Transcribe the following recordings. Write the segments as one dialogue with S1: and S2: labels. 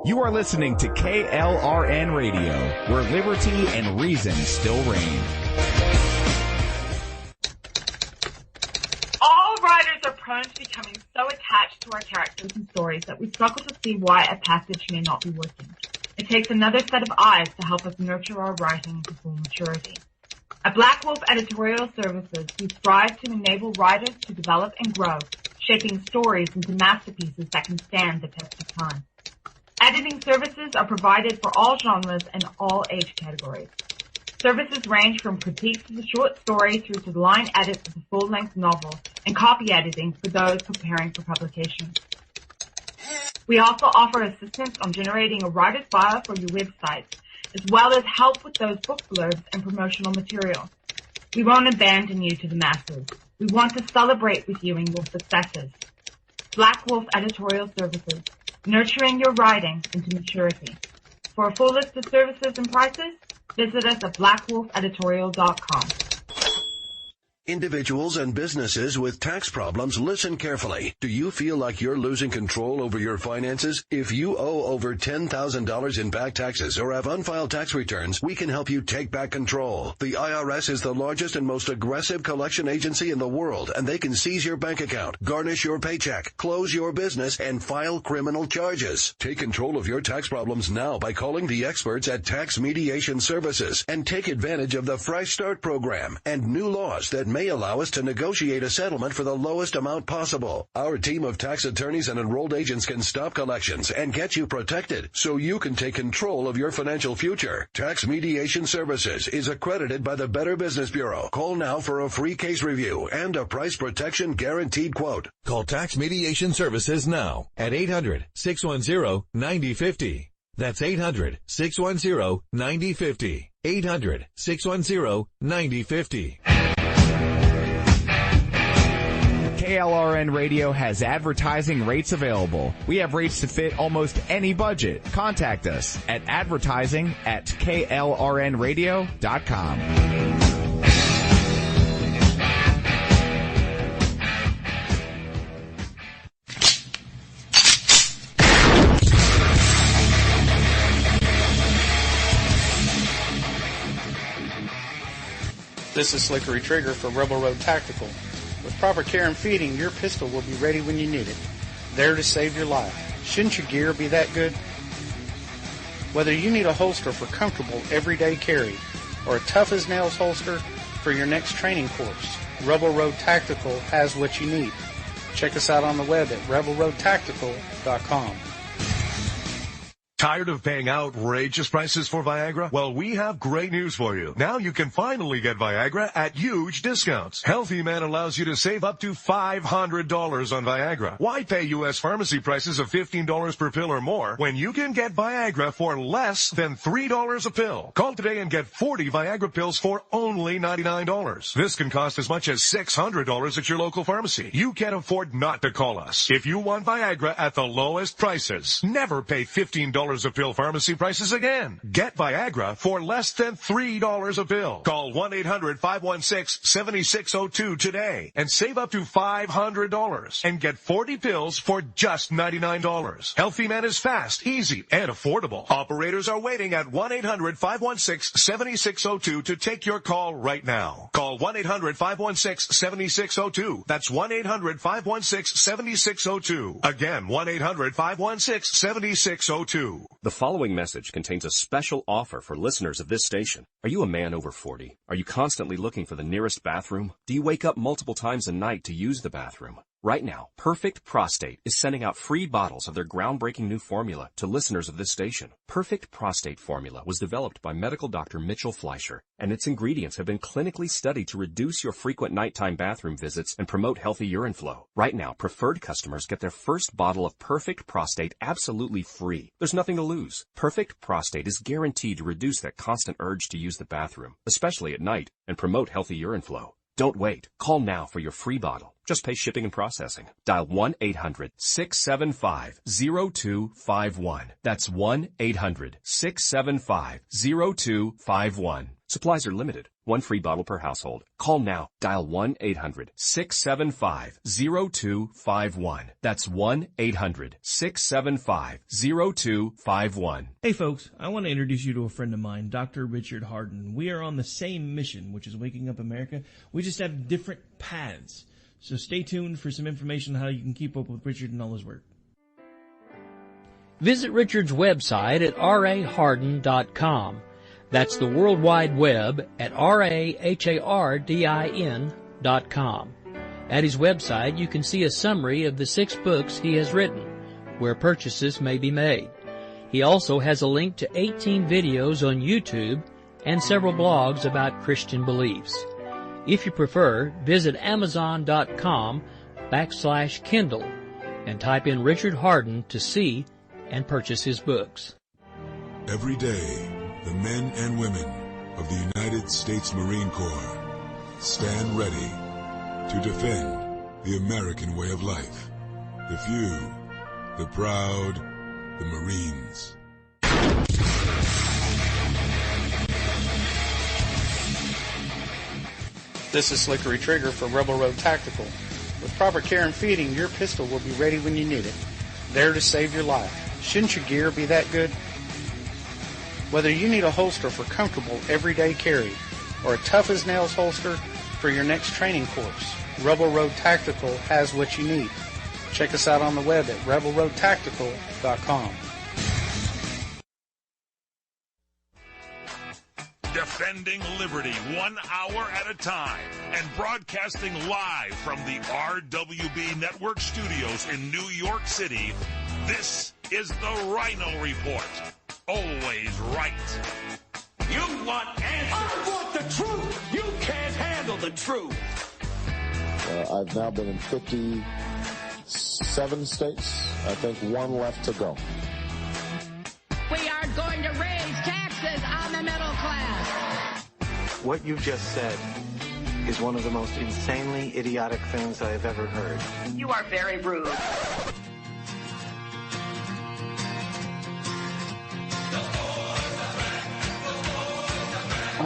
S1: You are listening to KLRN Radio, where liberty and reason still reign.
S2: All writers are prone to becoming so attached to our characters and stories that we struggle to see why a passage may not be working. It takes another set of eyes to help us nurture our writing to full maturity. At Black Wolf Editorial Services, we strive to enable writers to develop and grow, shaping stories into masterpieces that can stand the test of time. Editing services are provided for all genres and all age categories. Services range from critiques of the short story through to the line edits of the full-length novel and copy editing for those preparing for publication. We also offer assistance on generating a writer's bio for your website, as well as help with those book blurbs and promotional material. We won't abandon you to the masses. We want to celebrate with you in your successes. Black Wolf Editorial Services, nurturing your writing into maturity. For a full list of services and prices, visit us at blackwolfeditorial.com.
S3: Individuals and businesses with tax problems, listen carefully. Do you feel like you're losing control over your finances? If you owe over $10,000 in back taxes or have unfiled tax returns, we can help you take back control. The IRS is the largest and most aggressive collection agency in the world, and they can seize your bank account, garnish your paycheck, close your business, and file criminal charges. Take control of your tax problems now by calling the experts at Tax Mediation Services and take advantage of the Fresh Start program and new laws that may allow us to negotiate a settlement for the lowest amount possible. Our team of tax attorneys and enrolled agents can stop collections and get you protected so you can take control of your financial future. Tax Mediation Services is accredited by the Better Business Bureau. Call now for a free case review and a price protection guaranteed quote.
S4: Call Tax Mediation Services now at 800-610-9050. That's 800-610-9050. 800-610-9050.
S1: KLRN Radio has advertising rates available. We have rates to fit almost any budget. Contact us at advertising@klrnradio.com.
S5: This is Slickery Trigger for Rebel Road Tactical. With proper care and feeding, your pistol will be ready when you need it, there to save your life. Shouldn't your gear be that good? Whether you need a holster for comfortable everyday carry or a tough-as-nails holster for your next training course, Rebel Road Tactical has what you need. Check us out on the web at rebelroadtactical.com.
S6: Tired of paying outrageous prices for Viagra? Well, we have great news for you. Now you can finally get Viagra at huge discounts. Healthy Man allows you to save up to $500 on Viagra. Why pay U.S. pharmacy prices of $15 per pill or more when you can get Viagra for less than $3 a pill? Call today and get 40 Viagra pills for only $99. This can cost as much as $600 at your local pharmacy. You can't afford not to call us. If you want Viagra at the lowest prices, never pay $15 a pill pharmacy prices again. Get Viagra for less than $3 a pill. Call 1-800-516-7602 today and save up to $500 and get 40 pills for just $99. Healthy Man is fast, easy, and affordable. Operators are waiting at 1-800-516-7602 to take your call right now. Call 1-800-516-7602. That's 1-800-516-7602. Again, 1-800-516-7602.
S7: The following message contains a special offer for listeners of this station. Are you a man over 40? Are you constantly looking for the nearest bathroom? Do you wake up multiple times a night to use the bathroom? Right now, Perfect Prostate is sending out free bottles of their groundbreaking new formula to listeners of this station. Perfect Prostate formula was developed by medical doctor Mitchell Fleischer, and its ingredients have been clinically studied to reduce your frequent nighttime bathroom visits and promote healthy urine flow. Right now, preferred customers get their first bottle of Perfect Prostate absolutely free. There's nothing to lose. Perfect Prostate is guaranteed to reduce that constant urge to use the bathroom, especially at night, and promote healthy urine flow. Don't wait. Call now for your free bottle. Just pay shipping and processing. Dial 1-800-675-0251. That's 1-800-675-0251. Supplies are limited. One free bottle per household. Call now. Dial 1-800-675-0251. That's 1-800-675-0251.
S8: Hey folks, I want to introduce you to a friend of mine, Dr. Richard Harden. We are on the same mission, which is waking up America. We just have different paths. So stay tuned for some information on how you can keep up with Richard and all his work.
S9: Visit Richard's website at rahardin.com. That's the World Wide Web at rahardin.com. At his website, you can see a summary of the 6 books he has written, where purchases may be made. He also has a link to 18 videos on YouTube and several blogs about Christian beliefs. If you prefer, visit amazon.com/Kindle and type in Richard Harden to see and purchase his books.
S10: Every day, the men and women of the United States Marine Corps stand ready to defend the American way of life. The few, the proud, the Marines.
S5: This is Slickery Trigger for Rebel Road Tactical. With proper care and feeding, your pistol will be ready when you need it, there to save your life. Shouldn't your gear be that good? Whether you need a holster for comfortable everyday carry or a tough-as-nails holster for your next training course, Rebel Road Tactical has what you need. Check us out on the web at rebelroadtactical.com.
S11: Defending liberty 1 hour at a time and broadcasting live from the RWB Network studios in New York City, this is the Ryno Report. Always right. You want answers. I want the truth. You can't handle the truth.
S12: I've now been in 57 states. I think 1 left to go.
S13: We are going to raise taxes on the middle class.
S14: What you just said is one of the most insanely idiotic things I have ever heard.
S13: You are very rude.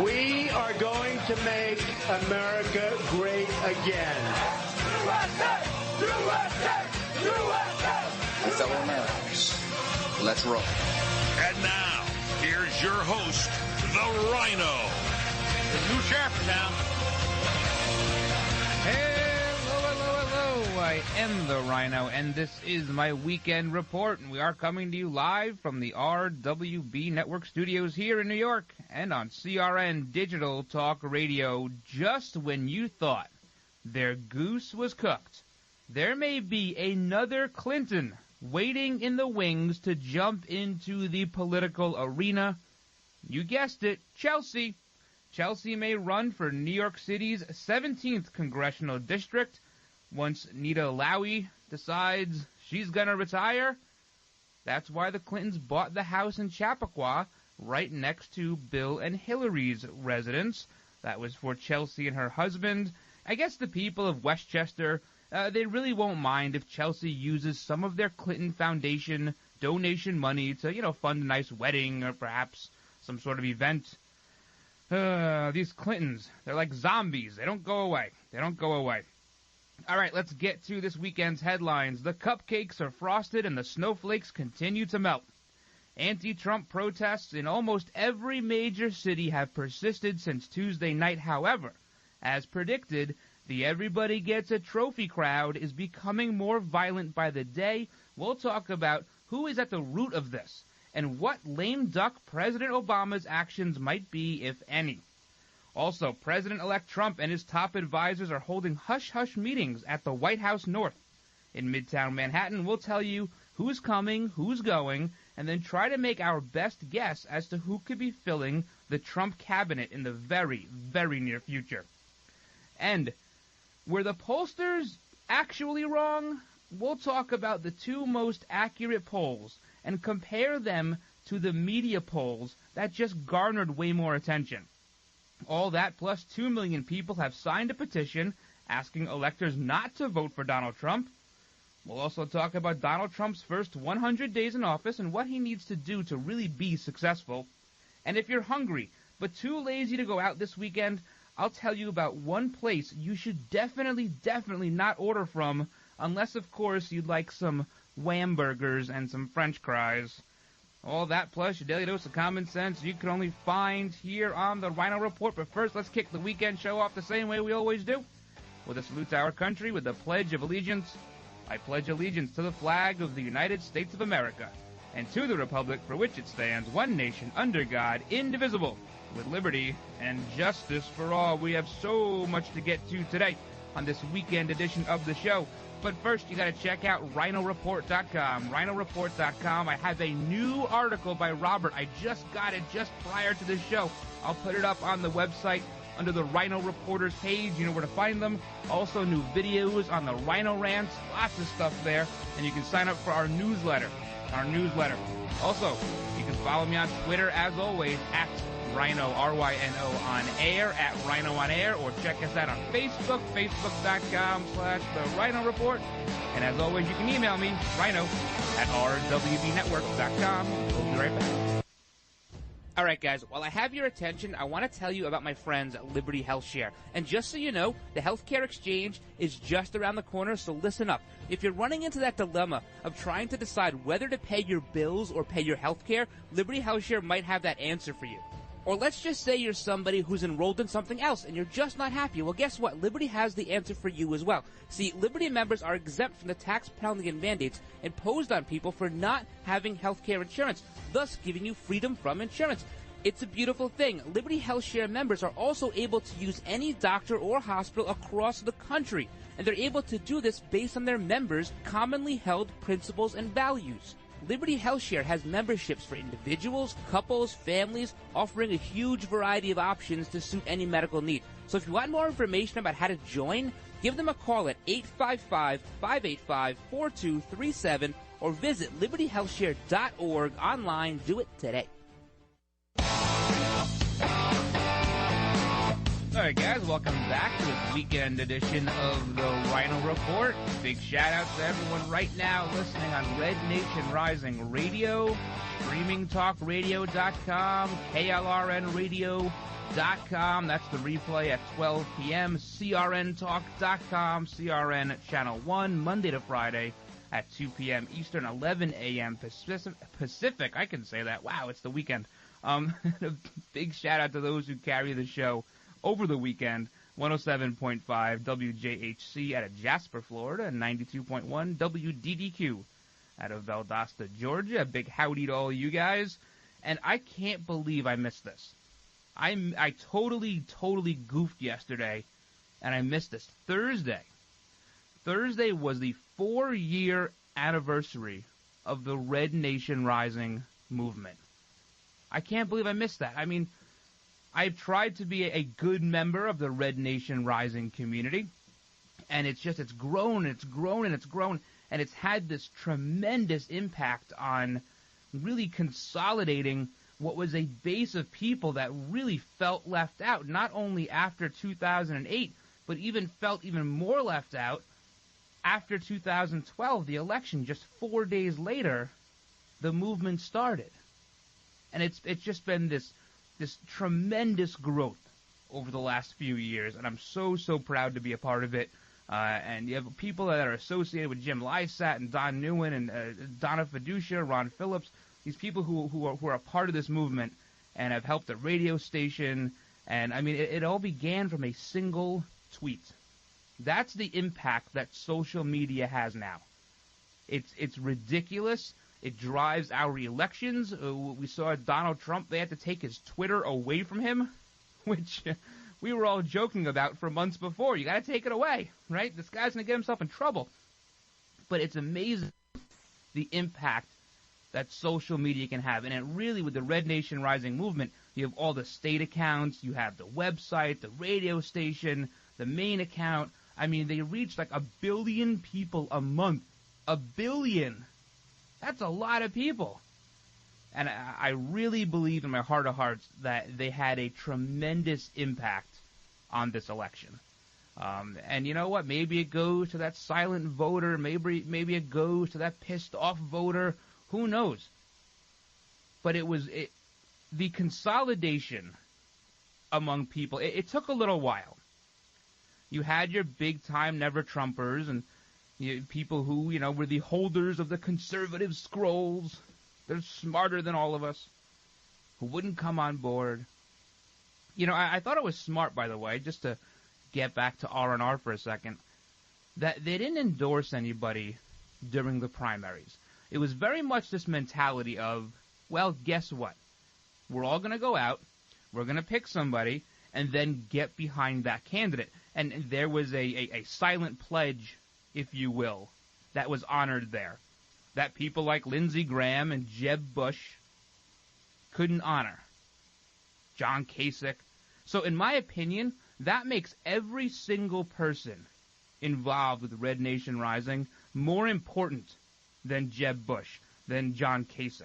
S15: We are going to make America great again. USA! USA! USA!
S16: Fellow Americans, let's roll.
S11: And now, here's your host, the Ryno.
S17: The new sheriff in town. Hello. I am the Ryno, and this is my weekend report, and we are coming to you live from the RWB Network studios here in New York and on CRN Digital Talk Radio. Just when you thought their goose was cooked, there may be another Clinton waiting in the wings to jump into the political arena. You guessed it, Chelsea. Chelsea may run for New York City's 17th congressional district once Nita Lowey decides she's going to retire. That's why the Clintons bought the house in Chappaqua right next to Bill and Hillary's residence. That was for Chelsea and her husband. I guess the people of Westchester, they really won't mind if Chelsea uses some of their Clinton Foundation donation money to, fund a nice wedding or perhaps some sort of event. These Clintons, they're like zombies. They don't go away. All right, let's get to this weekend's headlines. The cupcakes are frosted and the snowflakes continue to melt. Anti-Trump protests in almost every major city have persisted since Tuesday night. However, as predicted, the everybody gets a trophy crowd is becoming more violent by the day. We'll talk about who is at the root of this and what lame duck President Obama's actions might be, if any. Also, President-elect Trump and his top advisors are holding hush-hush meetings at the White House North. In Midtown Manhattan, we'll tell you who's coming, who's going, and then try to make our best guess as to who could be filling the Trump cabinet in the very, very near future. And were the pollsters actually wrong? We'll talk about the 2 most accurate polls and compare them to the media polls that just garnered way more attention. All that plus 2 million people have signed a petition asking electors not to vote for Donald Trump. We'll also talk about Donald Trump's first 100 days in office and what he needs to do to really be successful. And if you're hungry, but too lazy to go out this weekend, I'll tell you about one place you should definitely not order from, unless, of course, you'd like some wham burgers and some French fries. All that plus your daily dose of common sense you can only find here on the Ryno Report. But first, let's kick the weekend show off the same way we always do, with a salute to our country with the Pledge of Allegiance. I pledge allegiance to the flag of the United States of America and to the republic for which it stands, one nation, under God, indivisible, with liberty and justice for all. We have so much to get to today on this weekend edition of the show. But first, you got to check out RynoReport.com. RynoReport.com. I have a new article by Robert. I just got it just prior to this show. I'll put it up on the website under the Ryno Reporters page. You know where to find them. Also, new videos on the Ryno Rants. Lots of stuff there. And you can sign up for our newsletter. Also, you can follow me on Twitter, as always, at Ryno, R-Y-N-O, on air, at Ryno on air, or check us out on Facebook, facebook.com/The Ryno Report. And as always, you can email me, Ryno, at rwbnetwork.com. We'll be right back. All right, guys, while I have your attention, I want to tell you about my friends at Liberty HealthShare. And just so you know, the healthcare exchange is just around the corner, so listen up. If you're running into that dilemma of trying to decide whether to pay your bills or pay your healthcare, Liberty HealthShare might have that answer for you. Or let's just say you're somebody who's enrolled in something else and you're just not happy. Well, guess what? Liberty has the answer for you as well. See, Liberty members are exempt from the tax penalty and mandates imposed on people for not having health care insurance, thus giving you freedom from insurance. It's a beautiful thing. Liberty HealthShare members are also able to use any doctor or hospital across the country, and they're able to do this based on their members' commonly held principles and values. Liberty HealthShare has memberships for individuals, couples, families, offering a huge variety of options to suit any medical need. So if you want more information about how to join, give them a call at 855-585-4237 or visit libertyhealthshare.org online. Do it today. All right, guys, welcome back to this weekend edition of the Ryno Report. Big shout-out to everyone right now listening on Red Nation Rising Radio, StreamingTalkRadio.com, KLRNRadio.com. That's the replay at 12 p.m. CRNTalk.com, CRN Channel 1, Monday to Friday at 2 p.m. Eastern, 11 a.m. Pacific. I can say that. Wow, it's the weekend. A big shout-out to those who carry the show over the weekend. 107.5 WJHC out of Jasper, Florida, and 92.1 WDDQ out of Valdosta, Georgia. A big howdy to all you guys. And I can't believe I missed this. I totally goofed yesterday, and I missed this. Thursday was the 4-year anniversary of the Red Nation Rising movement. I can't believe I missed that. I mean, I've tried to be a good member of the Red Nation Rising community, and it's grown, and it's had this tremendous impact on really consolidating what was a base of people that really felt left out, not only after 2008, but felt even more left out after 2012, the election. Just 4 days later, the movement started. And it's just been this tremendous growth over the last few years, and I'm so proud to be a part of it. And you have people that are associated with Jim Lysat and Don Newen and Donna Fiducia, Ron Phillips, these people who are a part of this movement and have helped the radio station. And, I mean, it all began from a single tweet. That's the impact that social media has now. It's ridiculous. It drives our elections. We saw Donald Trump, they had to take his Twitter away from him, which we were all joking about for months before. You got to take it away, right? This guy's going to get himself in trouble. But it's amazing the impact that social media can have. And it really, with the Red Nation Rising movement, you have all the state accounts, you have the website, the radio station, the main account. I mean, they reach like 1 billion people a month. 1 billion. That's a lot of people. And I really believe in my heart of hearts that they had a tremendous impact on this election. And you know what? Maybe it goes to that silent voter. Maybe it goes to that pissed off voter. Who knows? But the consolidation among people. It took a little while. You had your big-time never-Trumpers and people who, were the holders of the conservative scrolls. They're smarter than all of us, who wouldn't come on board. I thought it was smart, by the way, just to get back to R&R for a second, that they didn't endorse anybody during the primaries. It was very much this mentality of, well, guess what? We're all going to go out, we're going to pick somebody, and then get behind that candidate. And there was a silent pledge, if you will, that was honored there, that people like Lindsey Graham and Jeb Bush couldn't honor. John Kasich. So in my opinion, that makes every single person involved with Red Nation Rising more important than Jeb Bush, than John Kasich,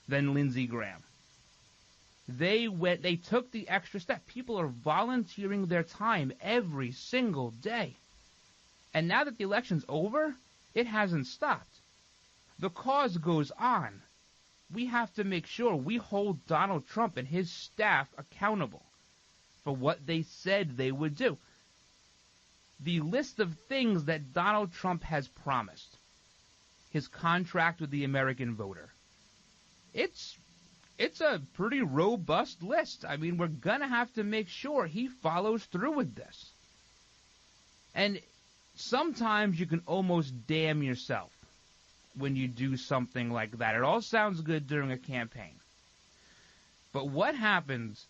S17: than Lindsey Graham. They took the extra step. People are volunteering their time every single day. And now that the election's over, it hasn't stopped. The cause goes on. We have to make sure we hold Donald Trump and his staff accountable for what they said they would do. The list of things that Donald Trump has promised, his contract with the American voter, it's a pretty robust list. I mean, we're going to have to make sure he follows through with this. And sometimes you can almost damn yourself when you do something like that. It all sounds good during a campaign. But what happens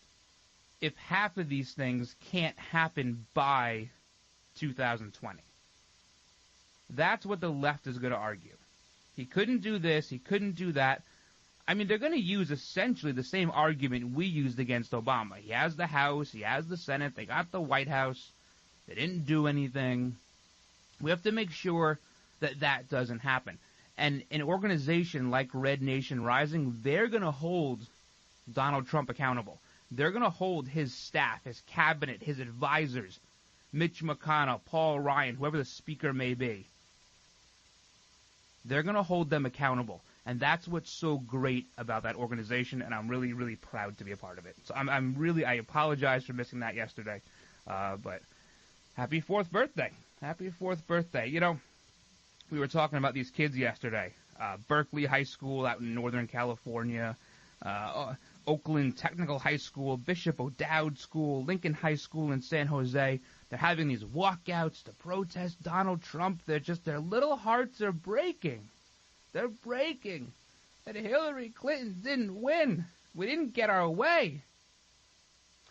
S17: if half of these things can't happen by 2020? That's what the left is going to argue. He couldn't do this, he couldn't do that. I mean, they're going to use essentially the same argument we used against Obama. He has the House, he has the Senate, they got the White House, they didn't do anything. We have to make sure that that doesn't happen. And an organization like Red Nation Rising, they're going to hold Donald Trump accountable. They're going to hold his staff, his cabinet, his advisors, Mitch McConnell, Paul Ryan, whoever the speaker may be. They're going to hold them accountable. And that's what's so great about that organization, and I'm really, really proud to be a part of it. So I apologize for missing that yesterday. But happy 4th birthday. Happy 4th birthday. We were talking about these kids yesterday. Berkeley High School out in Northern California, Oakland Technical High School, Bishop O'Dowd School, Lincoln High School in San Jose. They're having these walkouts to protest Donald Trump. Their little hearts are breaking. They're breaking. That Hillary Clinton didn't win. We didn't get our way.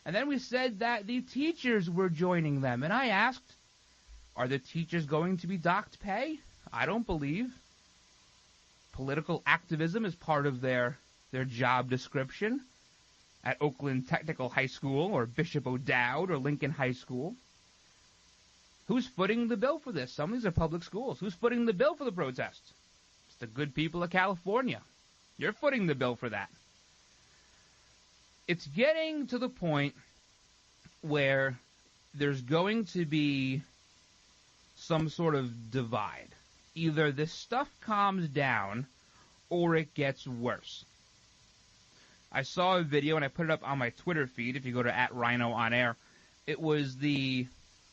S17: And then we said that the teachers were joining them. And I asked, are the teachers going to be docked pay? I don't believe. Political activism is part of their job description at Oakland Technical High School or Bishop O'Dowd or Lincoln High School. Who's footing the bill for this? Some of these are public schools. Who's footing the bill for the protests? It's the good people of California. You're footing the bill for that. It's getting to the point where there's going to be some sort of divide. Either this stuff calms down or it gets worse. I saw a video and I put it up on my Twitter feed. If you go to @RynoOnAir, it was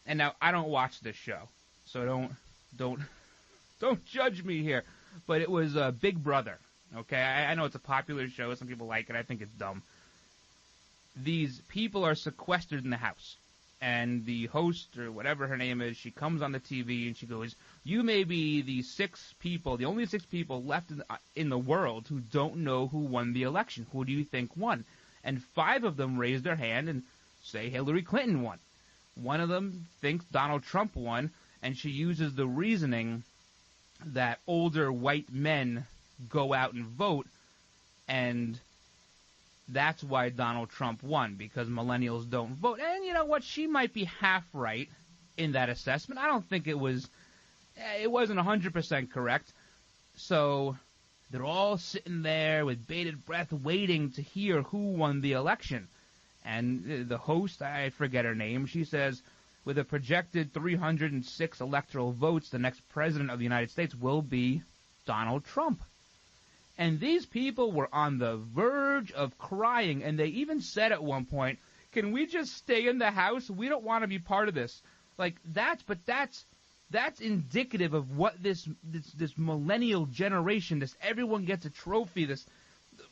S17: and now I don't watch this show, so don't judge me here. But it was Big Brother. Okay, I know it's a popular show. Some people like it. I think it's dumb. These people are sequestered in the house. And the host, or whatever her name is, she comes on the TV and she goes, you may be the only 6 people left in the world who don't know who won the election. Who do you think won? And 5 of them raise their hand and say Hillary Clinton won. One of them thinks Donald Trump won, and she uses the reasoning that older white men go out and vote, and that's why Donald Trump won, because millennials don't vote. And you know what? She might be half right in that assessment. I don't think it wasn't 100% correct. So they're all sitting there with bated breath waiting to hear who won the election. And the host, I forget her name, she says, with a projected 306 electoral votes, the next president of the United States will be Donald Trump. And these people were on the verge of crying, and they even said at one point, can we just stay in the house? We don't want to be part of this. Like, that's indicative of what this millennial generation, this everyone gets a trophy, this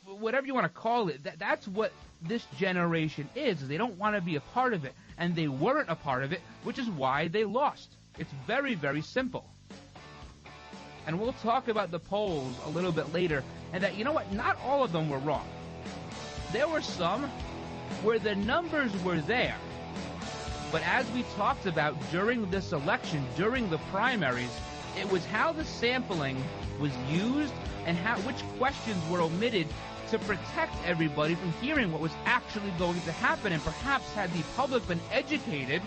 S17: whatever you want to call it, that's what this generation is. They don't want to be a part of it, and they weren't a part of it, which is why they lost. It's very, very simple. And we'll talk about the polls a little bit later, and that, you know what, not all of them were wrong. There were some where the numbers were there, but as we talked about during this election, during the primaries, it was how the sampling was used and which questions were omitted to protect everybody from hearing what was actually going to happen. And perhaps had the public been educated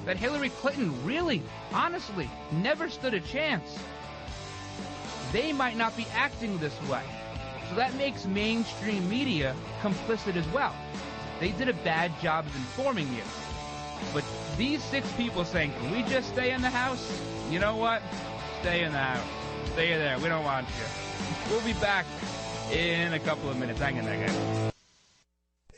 S17: that Hillary Clinton really, honestly, never stood a chance, they might not be acting this way. So that makes mainstream media complicit as well. They did a bad job of informing you. But these 6 people saying, can we just stay in the house? You know what? Stay in the house. Stay there. We don't want you. We'll be back in a couple of minutes. Hang in there, guys.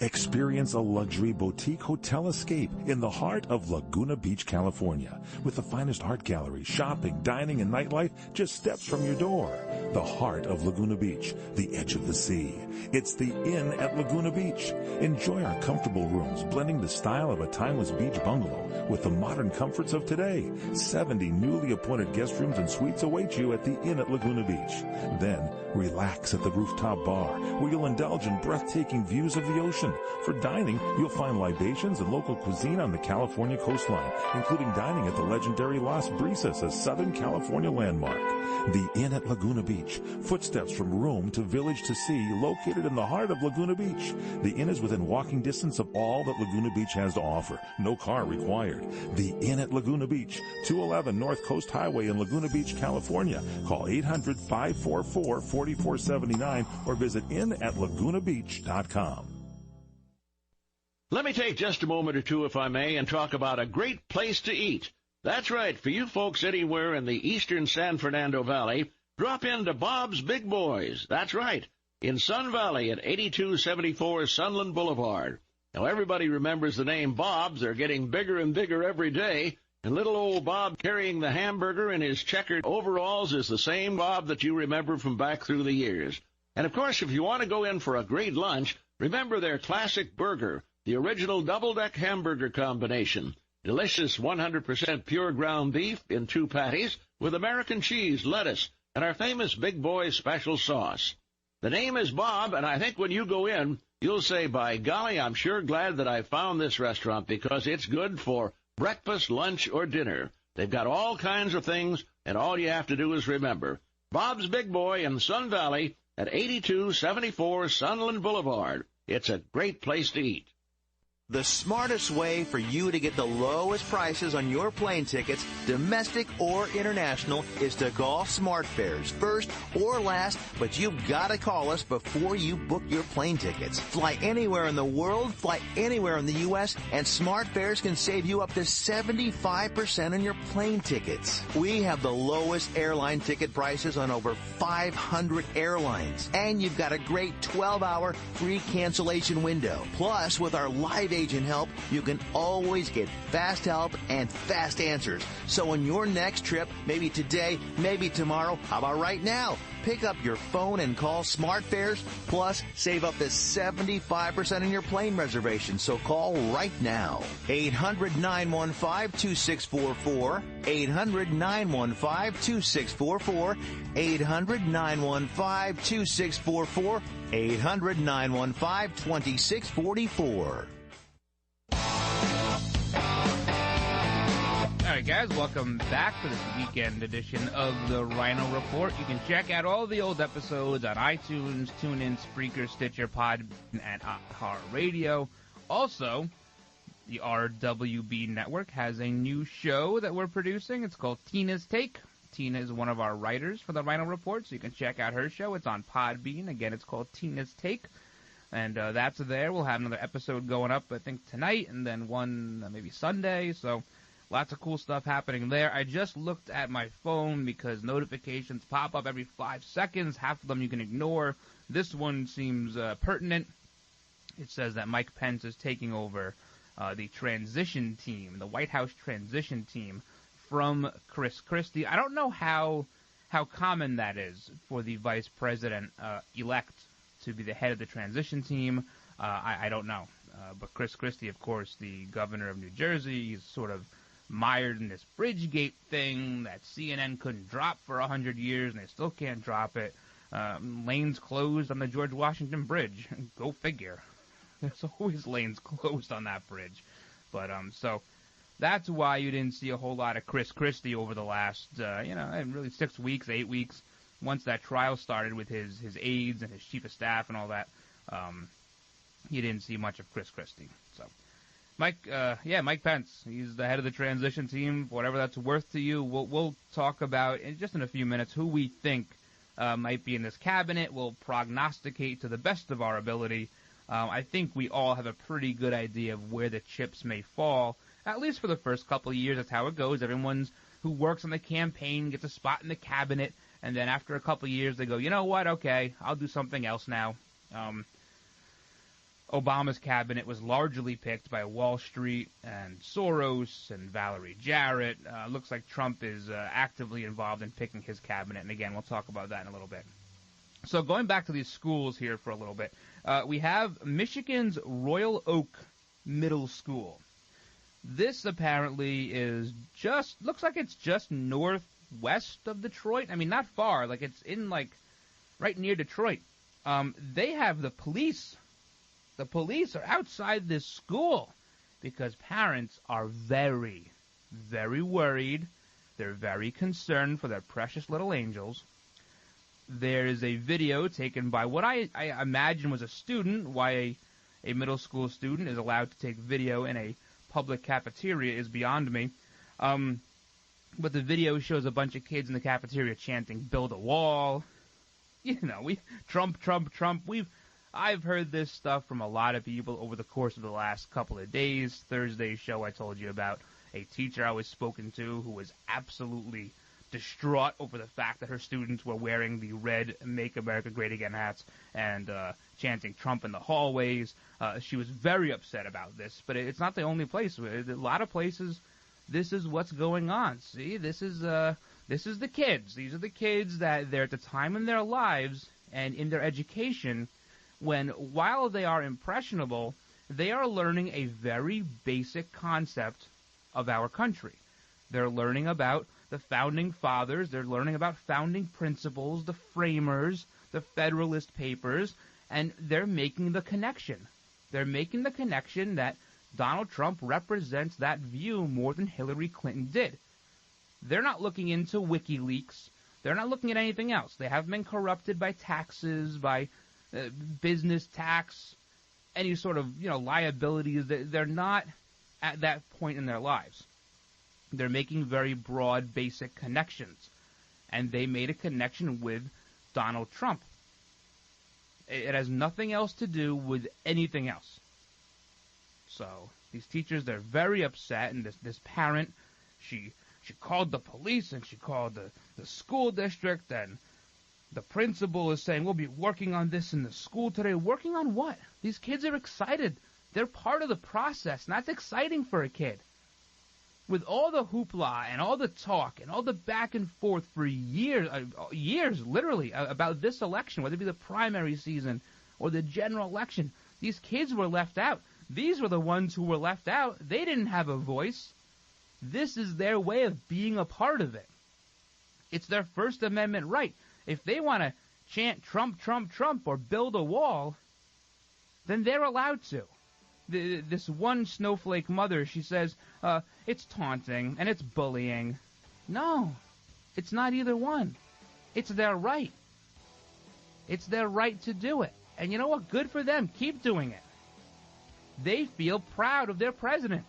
S18: Experience a luxury boutique hotel escape in the heart of Laguna Beach, California, with the finest art gallery, shopping, dining, and nightlife just steps from your door. The heart of Laguna Beach, the edge of the sea. It's the Inn at Laguna Beach. Enjoy our comfortable rooms, blending the style of a timeless beach bungalow with the modern comforts of today. 70 newly appointed guest rooms and suites await you at the Inn at Laguna Beach. Then, relax at the rooftop bar, where you'll indulge in breathtaking views of the ocean. For dining, you'll find libations and local cuisine on the California coastline, including dining at the legendary Las Brisas, a Southern California landmark. The Inn at Laguna Beach, footsteps from room to village to sea, located in the heart of Laguna Beach. The Inn is within walking distance of all that Laguna Beach has to offer. No car required. The Inn at Laguna Beach, 211 North Coast Highway in Laguna Beach, California. Call 800-544-4479 or visit innatlagunabeach.com.
S19: Let me take just a moment or two, if I may, and talk about a great place to eat. That's right, for you folks anywhere in the eastern San Fernando Valley, drop into Bob's Big Boys. That's right, in Sun Valley at 8274 Sunland Boulevard. Now, everybody remembers the name Bob's. They're getting bigger and bigger every day, and little old Bob carrying the hamburger in his checkered overalls is the same Bob that you remember from back through the years. And, of course, if you want to go in for a great lunch, remember their classic burger, the original double-deck hamburger combination. Delicious 100% pure ground beef in 2 patties with American cheese, lettuce, and our famous Big Boy special sauce. The name is Bob, and I think when you go in, you'll say, by golly, I'm sure glad that I found this restaurant because it's good for breakfast, lunch, or dinner. They've got all kinds of things, and all you have to do is remember. Bob's Big Boy in Sun Valley at 8274 Sunland Boulevard. It's a great place to eat.
S20: The smartest way for you to get the lowest prices on your plane tickets, domestic or international, is to call SmartFares first or last, but you've got to call us before you book your plane tickets. Fly anywhere in the world, fly anywhere in the U.S., and SmartFares can save you up to 75% on your plane tickets. We have the lowest airline ticket prices on over 500 airlines, and you've got a great 12-hour free cancellation window. Plus, with our live agent help, you can always get fast help and fast answers. So on your next trip, maybe today, maybe tomorrow, how about right now? Pick up your phone and call SmartFares, plus save up to 75% on your plane reservation. So call right now. 800-915-2644. 800-915-2644. 800-915-2644. 800-915-2644.
S17: All right, guys, welcome back to this weekend edition of the Ryno Report. You can check out all the old episodes on iTunes, TuneIn, Spreaker, Stitcher, Pod, and iHeartRadio. Also, the RWB Network has a new show that we're producing. It's called Tina's Take. Tina is one of our writers for the Ryno Report, so you can check out her show. It's on Podbean. Again, it's called Tina's Take. And that's there. We'll have another episode going up, I think, tonight, and then one maybe Sunday. So lots of cool stuff happening there. I just looked at my phone because notifications pop up every 5 seconds. Half of them you can ignore. This one seems pertinent. it says that Mike Pence is taking over the transition team, the White House transition team from Chris Christie. I don't know how common that is for the vice president elect to be the head of the transition team. I don't know. But Chris Christie, of course, the governor of New Jersey, he's sort of mired in this Bridgegate thing that CNN couldn't drop for 100 years, and they still can't drop it. Lanes closed on the George Washington Bridge. Go figure. There's always lanes closed on that bridge. But so that's why you didn't see a whole lot of Chris Christie over the last, really 6 weeks, 8 weeks. Once that trial started with his aides and his chief of staff and all that, you didn't see much of Chris Christie. So, Mike Pence, he's the head of the transition team. Whatever that's worth to you, we'll talk about in just in a few minutes who we think might be in this cabinet. We'll prognosticate to the best of our ability. I think we all have a pretty good idea of where the chips may fall, at least for the first couple of years. That's how it goes. Everyone who works on the campaign gets a spot in the cabinet, and then after a couple of years, they go, you know what, okay, I'll do something else now. Obama's cabinet was largely picked by Wall Street and Soros and Valerie Jarrett. Looks like Trump is actively involved in picking his cabinet, and again, we'll talk about that in a little bit. So going back to these schools here for a little bit, we have Michigan's Royal Oak Middle School. This apparently is looks like it's just northwest of Detroit. I mean, not far. Like, it's in, right near Detroit. They have the police. The police are outside this school because parents are very, very worried. They're very concerned for their precious little angels. There is a video taken by what I imagine was a student. Why a middle school student is allowed to take video in a public cafeteria is beyond me. But the video shows a bunch of kids in the cafeteria chanting, "Build a wall." Trump, Trump, Trump. I've heard this stuff from a lot of people over the course of the last couple of days. Thursday's show, I told you about a teacher I was spoken to who was absolutely distraught over the fact that her students were wearing the red Make America Great Again hats and chanting Trump in the hallways. She was very upset about this, but it's not the only place. A lot of places, this is what's going on. See, this is the kids. These are the kids that they're at the time in their lives and in their education when, while they are impressionable, they are learning a very basic concept of our country. They're learning about the Founding Fathers. They're learning about founding principles, the framers, the Federalist Papers, and they're making the connection. They're making the connection that Donald Trump represents that view more than Hillary Clinton did. They're not looking into WikiLeaks. They're not looking at anything else. They haven't been corrupted by taxes, by business tax, any sort of liabilities. They're not at that point in their lives. They're making very broad, basic connections, and they made a connection with Donald Trump. It has nothing else to do with anything else. So these teachers, they're very upset, and this parent, she called the police and she called the school district, and the principal is saying, we'll be working on this in the school today. Working on what? These kids are excited. They're part of the process, and that's exciting for a kid. With all the hoopla and all the talk and all the back and forth for years literally, about this election, whether it be the primary season or the general election, these kids were left out. These were the ones who were left out. They didn't have a voice. This is their way of being a part of it. It's their First Amendment right. If they want to chant Trump, Trump, Trump, or build a wall, then they're allowed to. This one snowflake mother, she says, it's taunting and it's bullying. No, it's not either one. It's their right. It's their right to do it. And you know what? Good for them. Keep doing it. They feel proud of their president.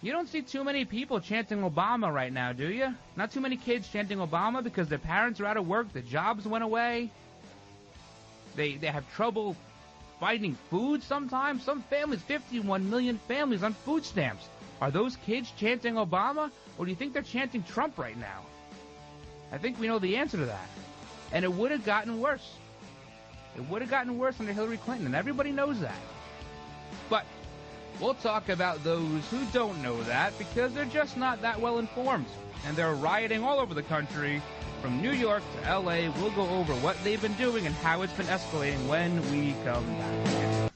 S17: You don't see too many people chanting Obama right now, do you? Not too many kids chanting Obama because their parents are out of work, their jobs went away. They have trouble finding food sometimes. Some families, 51 million families on food stamps. Are those kids chanting Obama, or do you think they're chanting Trump right now? I think we know the answer to that. And it would have gotten worse. It would have gotten worse under Hillary Clinton, and everybody knows that. But we'll talk about those who don't know that because they're just not that well informed. And they're rioting all over the country. From New York to L.A., we'll go over what they've been doing and how it's been escalating when we come back.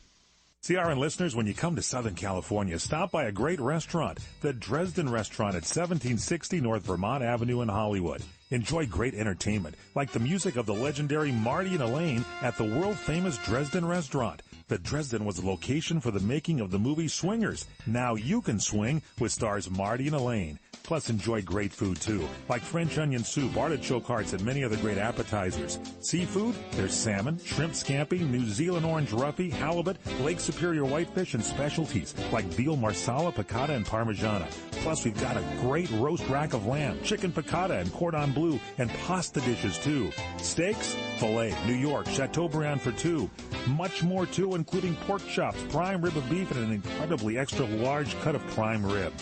S18: CRN listeners, when you come to Southern California, stop by a great restaurant, the Dresden Restaurant at 1760 North Vermont Avenue in Hollywood. Enjoy great entertainment, like the music of the legendary Marty and Elaine at the world-famous Dresden Restaurant. The Dresden was the location for the making of the movie Swingers. Now you can swing with stars Marty and Elaine. Plus, enjoy great food, too, like French onion soup, artichoke hearts, and many other great appetizers. Seafood, there's salmon, shrimp scampi, New Zealand orange roughy, halibut, Lake Superior whitefish, and specialties like veal marsala, piccata, and parmigiana. Plus, we've got a great roast rack of lamb, chicken piccata, and cordon bleu, and pasta dishes, too. Steaks, filet, New York, Chateaubriand for two. Much more, too, including pork chops, prime rib of beef, and an incredibly extra large cut of prime rib.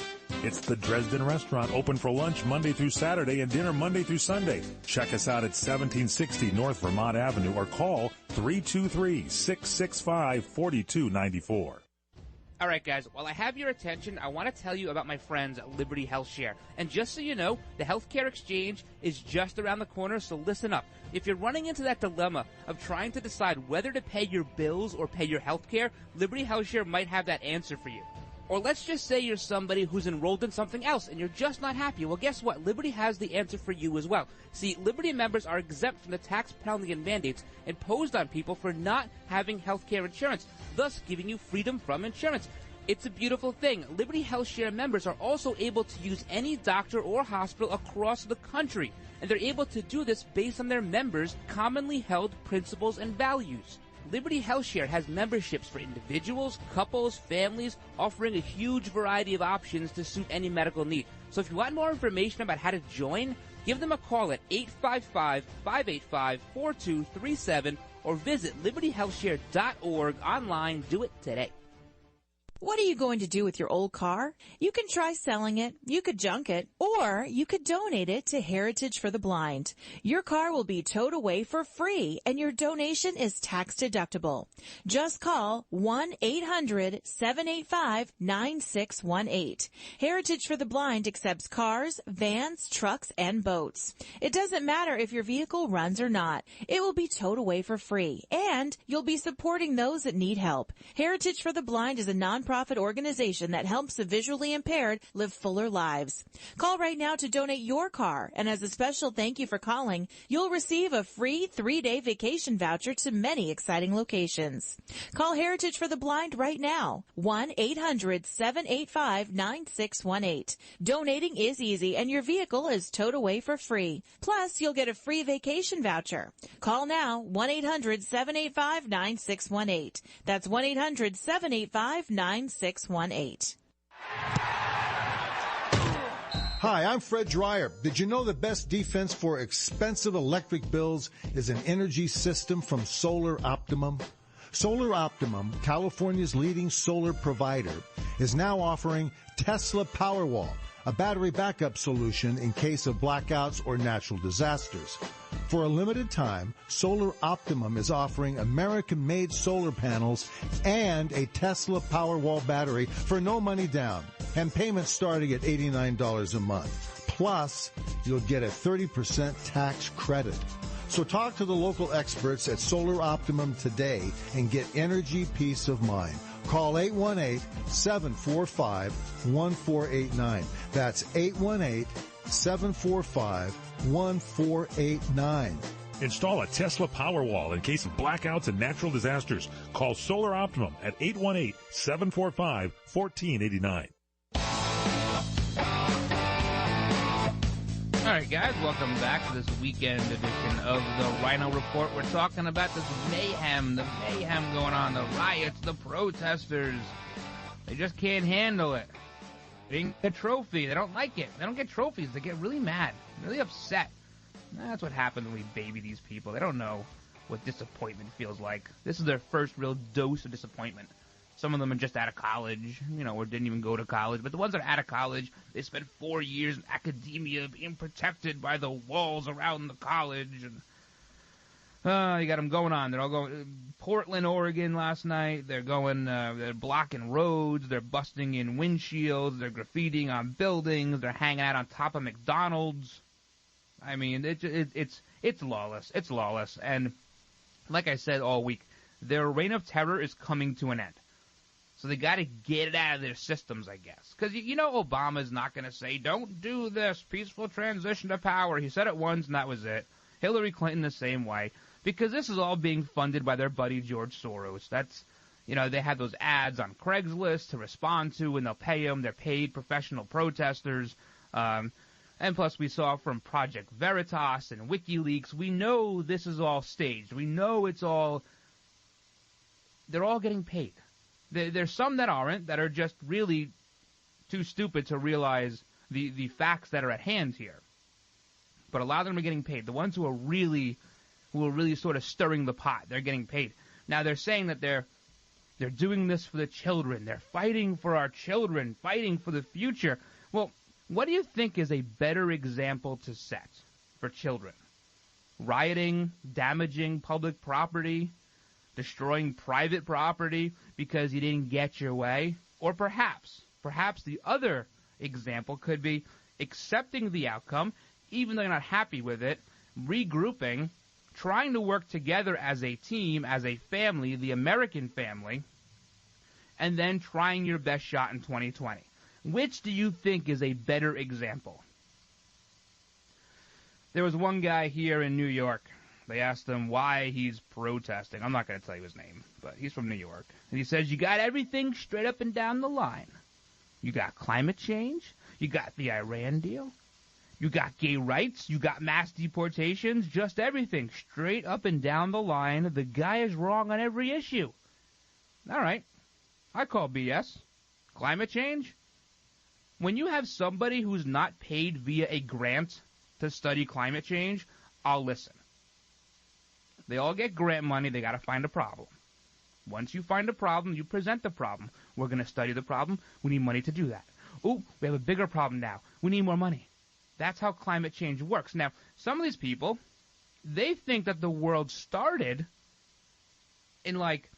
S18: It's the Dresden Restaurant, open for lunch Monday through Saturday and dinner Monday through Sunday. Check us out at 1760 North Vermont Avenue or call 323-665-4294.
S17: All right, guys, while I have your attention, I want to tell you about my friends at Liberty HealthShare. And just so you know, the healthcare exchange is just around the corner, so listen up. If you're running into that dilemma of trying to decide whether to pay your bills or pay your healthcare, Liberty HealthShare might have that answer for you. Or let's just say you're somebody who's enrolled in something else and you're just not happy. Well, guess what? Liberty has the answer for you as well. See, Liberty members are exempt from the tax penalty and mandates imposed on people for not having health care insurance, thus giving you freedom from insurance. It's a beautiful thing. Liberty HealthShare members are also able to use any doctor or hospital across the country, and they're able to do this based on their members' commonly held principles and values. Liberty HealthShare has memberships for individuals, couples, families, offering a huge variety of options to suit any medical need. So if you want more information about how to join, give them a call at 855-585-4237 or visit libertyhealthshare.org online. Do it today.
S21: What are you going to do with your old car? You can try selling it, you could junk it, or you could donate it to Heritage for the Blind. Your car will be towed away for free, and your donation is tax deductible. Just call 1-800-785-9618. Heritage for the Blind accepts cars, vans, trucks, and boats. It doesn't matter if your vehicle runs or not. It will be towed away for free, and you'll be supporting those that need help. Heritage for the Blind is a nonprofit organization that helps the visually impaired live fuller lives. Call right now to donate your car, and as a special thank you for calling, you'll receive a free 3-day vacation voucher to many exciting locations. Call Heritage for the Blind right now, 1-800-785-9618. Donating is easy, and your vehicle is towed away for free. Plus, you'll get a free vacation voucher. Call now, 1-800-785-9618. That's 1-800-785-9618.
S22: Hi, I'm Fred Dreyer. Did you know the best defense for expensive electric bills is an energy system from Solar Optimum? Solar Optimum, California's leading solar provider, is now offering Tesla Powerwall, a battery backup solution in case of blackouts or natural disasters. For a limited time, Solar Optimum is offering American-made solar panels and a Tesla Powerwall battery for no money down, and payments starting at $89 a month. Plus, you'll get a 30% tax credit. So talk to the local experts at Solar Optimum today and get energy peace of mind. Call 818-745-1489. That's 818-745-1489.
S18: Install a Tesla Powerwall in case of blackouts and natural disasters. Call Solar Optimum at 818-745-1489.
S17: All right, guys, welcome back to this weekend edition of the Ryno Report. We're talking about this mayhem, the mayhem going on, the riots, the protesters. They just can't handle it. They didn't get a trophy. They don't like it. They don't get trophies. They get really mad, really upset. That's what happens when we baby these people. They don't know what disappointment feels like. This is their first real dose of disappointment. Some of them are just out of college, or didn't even go to college. But the ones that are out of college, they spent 4 years in academia being protected by the walls around the college. And You got them going on. They're all going Portland, Oregon last night. They're going, they're blocking roads. They're busting in windshields. They're graffitiing on buildings. They're hanging out on top of McDonald's. I mean, it's lawless. It's lawless. And like I said all week, their reign of terror is coming to an end. So they got to get it out of their systems, I guess. Because, you know, Obama's not going to say, don't do this, peaceful transition to power. He said it once, and that was it. Hillary Clinton the same way. Because this is all being funded by their buddy George Soros. That's, you know, they had those ads on Craigslist to respond to, and they'll pay them. They're paid professional protesters. And plus we saw from Project Veritas and WikiLeaks, we know this is all staged. We know it's all, they're all getting paid. There's some that aren't, that are just really too stupid to realize the facts that are at hand here. But a lot of them are getting paid. The ones who are really sort of stirring the pot, they're getting paid. Now they're saying that they're doing this for the children. They're fighting for our children, fighting for the future. Well, what do you think is a better example to set for children? Rioting, damaging public property, destroying private property because you didn't get your way? Or perhaps the other example could be accepting the outcome, even though you're not happy with it, regrouping, trying to work together as a team, as a family, the American family, and then trying your best shot in 2020. Which do you think is a better example? There was one guy here in New York. They asked him why he's protesting. I'm not going to tell you his name, but he's from New York. And he says, you got everything straight up and down the line. You got climate change. You got the Iran deal. You got gay rights. You got mass deportations. Just everything straight up and down the line. The guy is wrong on every issue. All right. I call BS. Climate change? When you have somebody who's not paid via a grant to study climate change, I'll listen. They all get grant money. They got to find a problem. Once you find a problem, you present the problem. We're going to study the problem. We need money to do that. Ooh, we have a bigger problem now. We need more money. That's how climate change works. Now, some of these people, they think that the world started in like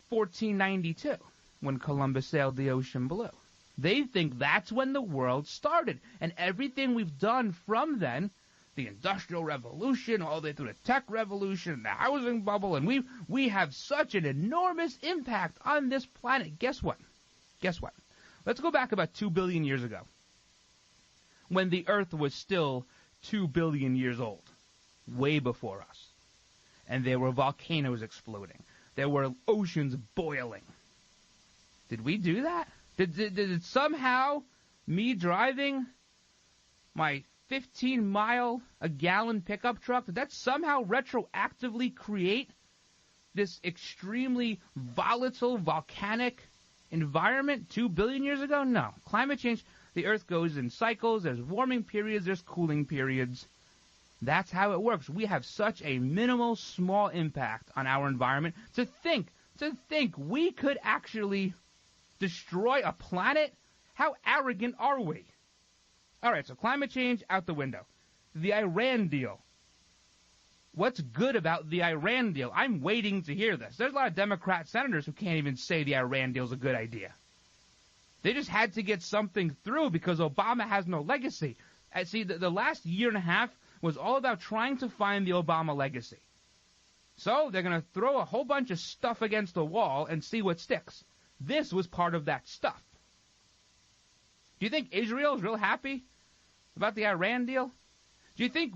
S17: 1492 when Columbus sailed the ocean blue. They think that's when the world started. And everything we've done from then, the Industrial Revolution, all the way through the Tech Revolution, the housing bubble, and we have such an enormous impact on this planet. Guess what? Let's go back about 2 billion years ago, when the Earth was still 2 billion years old, way before us. And there were volcanoes exploding. There were oceans boiling. Did we do that? Did it somehow, me driving my 15-mile-a-gallon pickup truck, did that somehow retroactively create this extremely volatile, volcanic environment 2 billion years ago? No. Climate change, the Earth goes in cycles. There's warming periods. There's cooling periods. That's how it works. We have such a minimal, small impact on our environment. To think we could actually destroy a planet? How arrogant are we? All right, so climate change, out the window. The Iran deal. What's good about the Iran deal? I'm waiting to hear this. There's a lot of Democrat senators who can't even say the Iran deal's a good idea. They just had to get something through because Obama has no legacy. See, the last year and a half was all about trying to find the Obama legacy. So they're going to throw a whole bunch of stuff against the wall and see what sticks. This was part of that stuff. Do you think Israel is real happy about the Iran deal? Do you think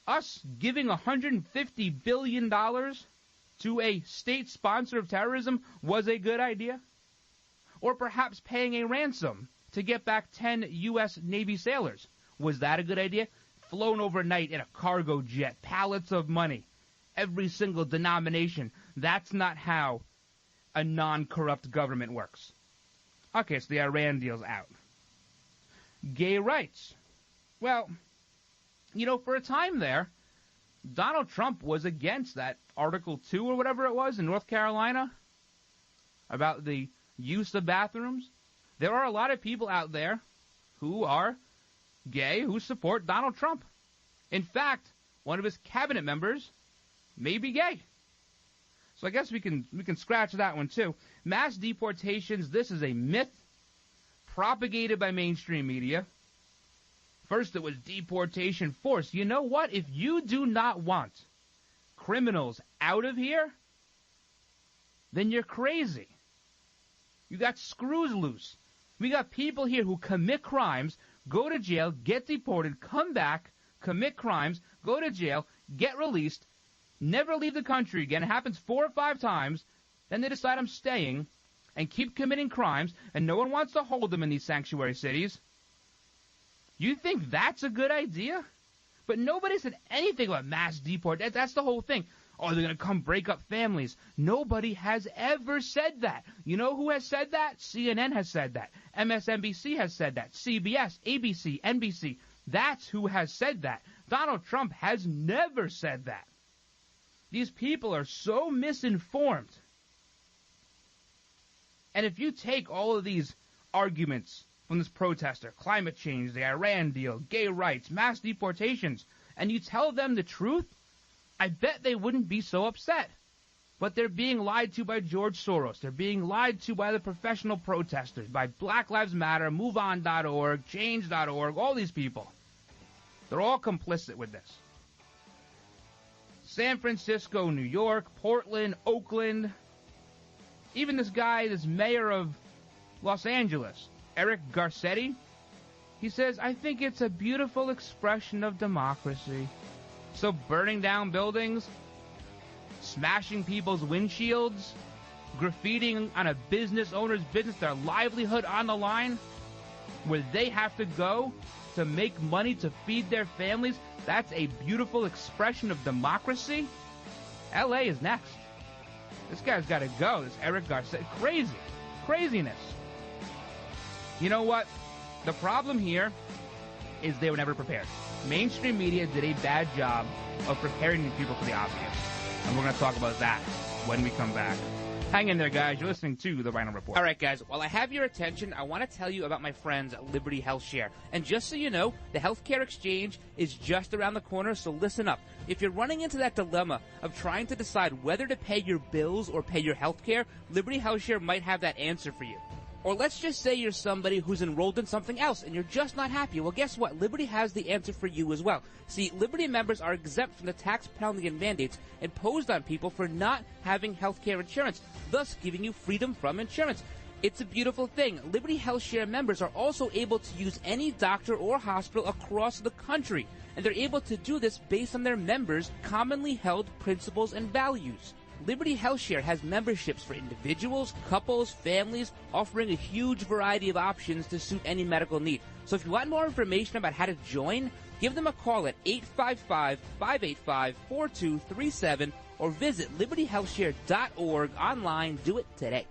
S17: us giving $150 billion to a state sponsor of terrorism was a good idea? Or perhaps paying a ransom to get back 10 U.S. Navy sailors. Was that a good idea? Flown overnight in a cargo jet, pallets of money, every single denomination. That's not how a non-corrupt government works. Okay, so the Iran deal's out. Gay rights. Well, for a time there, Donald Trump was against that Article 2 or whatever it was in North Carolina about the use of bathrooms. There are a lot of people out there who are gay who support Donald Trump. In fact, one of his cabinet members may be gay. So I guess we can scratch that one too. Mass deportations, this is a myth propagated by mainstream media. First it was deportation force. You know what? If you do not want criminals out of here, then you're crazy. You got screws loose. We got people here who commit crimes, go to jail, get deported, come back, commit crimes, go to jail, get released, never leave the country again. It happens 4 or 5 times. Then they decide I'm staying and keep committing crimes, and no one wants to hold them in these sanctuary cities. You think that's a good idea? But nobody said anything about mass deport. That's the whole thing. Oh, they're going to come break up families. Nobody has ever said that. You know who has said that? CNN has said that. MSNBC has said that. CBS, ABC, NBC. That's who has said that. Donald Trump has never said that. These people are so misinformed. And if you take all of these arguments from this protester, climate change, the Iran deal, gay rights, mass deportations, and you tell them the truth, I bet they wouldn't be so upset. But they're being lied to by George Soros. They're being lied to by the professional protesters, by Black Lives Matter, MoveOn.org, Change.org, all these people. They're all complicit with this. San Francisco, New York, Portland, Oakland, even this guy, this mayor of Los Angeles, Eric Garcetti, he says, I think it's a beautiful expression of democracy. So burning down buildings, smashing people's windshields, graffitiing on a business owner's business, their livelihood on the line, where they have to go to make money to feed their families, that's a beautiful expression of democracy? L.A. is next. This guy's got to go. This Eric Garcetti. Crazy. Craziness. You know what? The problem here is they were never prepared. Mainstream media did a bad job of preparing these people for the obvious. And we're going to talk about that when we come back. Hang in there, guys. You're listening to the Ryno Report.
S2: All right, guys. While I have your attention, I want to tell you about my friends at Liberty Health Share. And just so you know, the healthcare exchange is just around the corner, so listen up. If you're running into that dilemma of trying to decide whether to pay your bills or pay your healthcare, Liberty Health Share might have that answer for you. Or let's just say you're somebody who's enrolled in something else and you're just not happy. Well, guess what? Liberty has the answer for you as well. See, Liberty members are exempt from the tax penalty and mandates imposed on people for not having health care insurance, thus giving you freedom from insurance. It's a beautiful thing. Liberty Health Share members are also able to use any doctor or hospital across the country, and they're able to do this based on their members' commonly held principles and values. Liberty Health Share has memberships for individuals, couples, families, offering a huge variety of options to suit any medical need. So if you want more information about how to join, give them a call at 855-585-4237 or visit libertyhealthshare.org online. Do it today.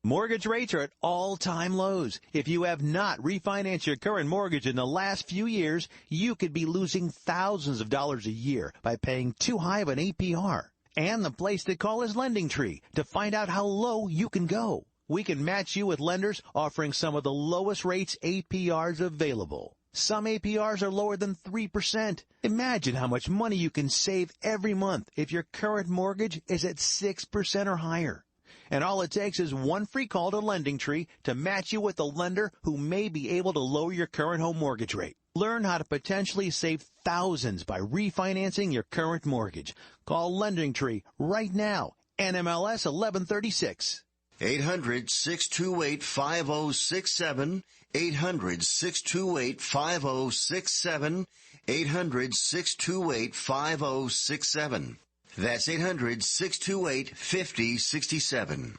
S20: Mortgage rates are at all-time lows. If you have not refinanced your current mortgage in the last few years, you could be losing thousands of dollars a year by paying too high of an APR. And the place to call is LendingTree to find out how low you can go. We can match you with lenders offering some of the lowest rates APRs available. Some APRs are lower than 3%. Imagine how much money you can save every month if your current mortgage is at 6% or higher. And all it takes is one free call to LendingTree to match you with a lender who may be able to lower your current home mortgage rate. Learn how to potentially save thousands by refinancing your current mortgage. Call LendingTree right now. NMLS 1136.
S3: 800-628-5067. 800-628-5067. 800-628-5067. That's 800-628-5067.